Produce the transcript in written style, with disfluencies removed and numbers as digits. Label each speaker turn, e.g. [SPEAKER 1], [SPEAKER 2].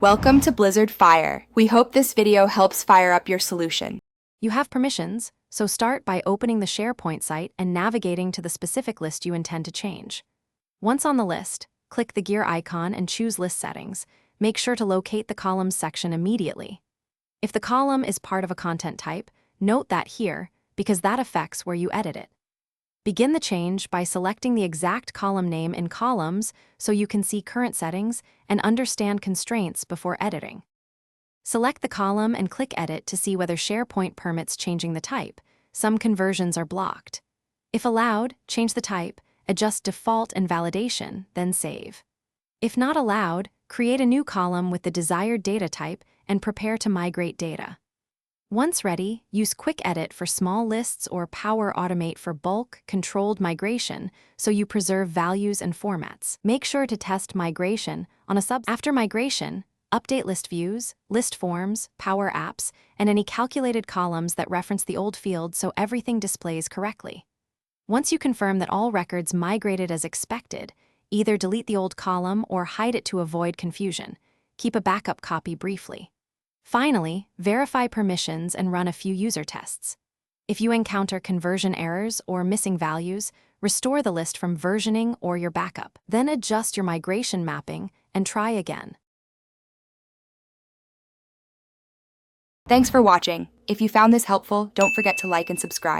[SPEAKER 1] Welcome to Blizzard Fire. We hope this video helps fire up your solution.
[SPEAKER 2] You have permissions, so start by opening the Sharepoint site and navigating to the specific list you intend to change. Once on the list, click the gear icon and choose List Settings. Make sure to locate the Columns section immediately. If the column is part of a content type, note that here, because that affects where you edit it. Begin the change by selecting the exact column name in Columns so you can see current settings and understand constraints before editing. Select the column and click Edit to see whether Sharepoint permits changing the type. Some conversions are blocked. If allowed, change the type, adjust default and validation, then save. If not allowed, create a new column with the desired data type and prepare to migrate data. Once ready, use Quick Edit for small lists or Power Automate for bulk, controlled migration so you preserve values and formats. Make sure to test migration on a sub. After migration, update list views, list forms, Power Apps, and any calculated columns that reference the old field so everything displays correctly. Once you confirm that all records migrated as expected, either delete the old column or hide it to avoid confusion. Keep a backup copy briefly. Finally, verify permissions and run a few user tests. If you encounter conversion errors or missing values, restore the list from versioning or your backup. Then adjust your migration mapping and try again.
[SPEAKER 1] Thanks for watching. If you found this helpful, don't forget to like and subscribe.